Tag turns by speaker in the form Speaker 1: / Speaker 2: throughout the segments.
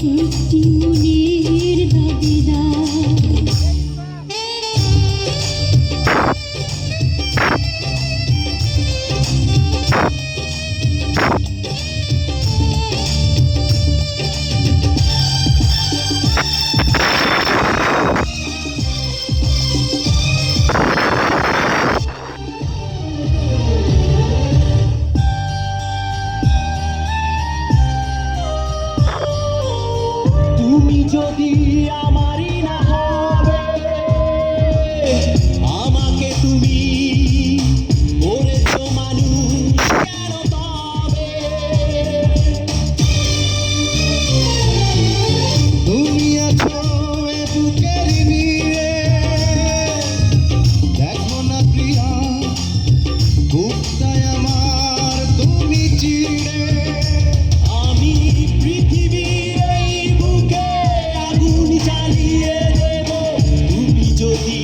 Speaker 1: একটি মনের দাবিদার।
Speaker 2: তুমি যদি আমারই না হবে, আমাকে তুমি করেছো মানুষ কেন তবে? তুমি আছো এ বুকের নীড়ে, দেখো না প্রিয়া বুকটায় আমার তুমি চিড়ে। আমি পৃথিবীর এই বুকে আগুন জ্বালিয়ে দেব, তুমি যদি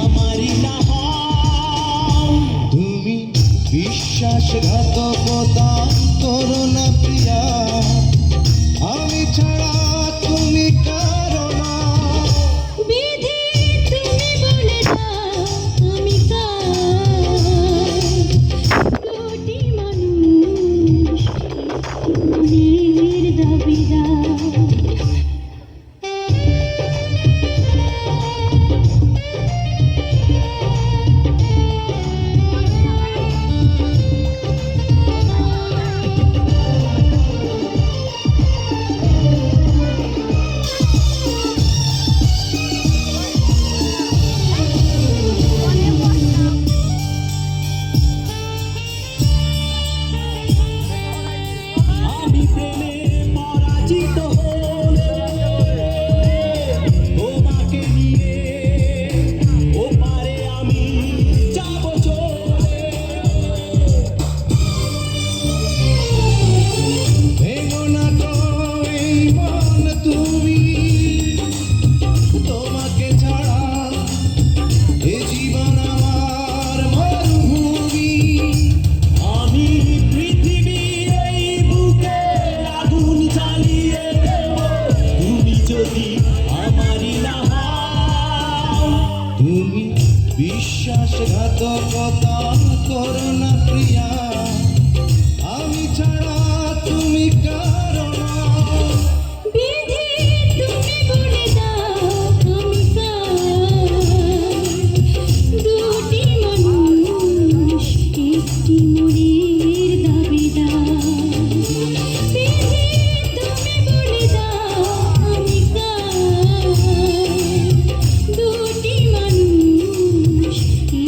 Speaker 2: আমারই না হও। তুমি বিশ্বাসঘাতকতা করো না প্রিয়া, আমি ছাড়া তুমি কারো না।
Speaker 1: বিধি তুমি বলে দাও আমি কার, কোটি মানুষ মনের দাবিদার।
Speaker 2: আমি প্রেমে পরাজিত হলে তোমাকে নিয়ে ওপারে আমি যাব চলে। ভেঙো না তো এই মন তুমি, তোমাকে ছাড়া এ জীবন আমার মরুভূমি। আমি পৃথিবীর এই বুকে আগুন জ্বালিয়ে দেব, তুমি যদি আমারই না হও। তুমি বিশ্বাসঘাতকতা করো না প্রিয়া, আমি ছাড়া তুমি কারো না।
Speaker 1: বিধি তুমি বলে দাও আমি কার, দুটি মানুষ একটি মনের দাবিদার। বিধি তুমি বলে দাও আমি কার, দুটি মানুষ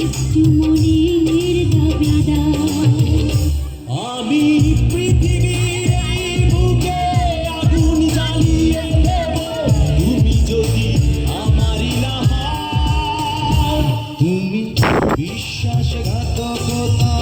Speaker 1: একটি মনের দাবিদার।
Speaker 2: আমি পৃথিবীর এই বুকে আগুন জ্বালিয়ে দেব, তুমি যদি আমারই না হও। তুমি বিশ্বাসঘাতকতা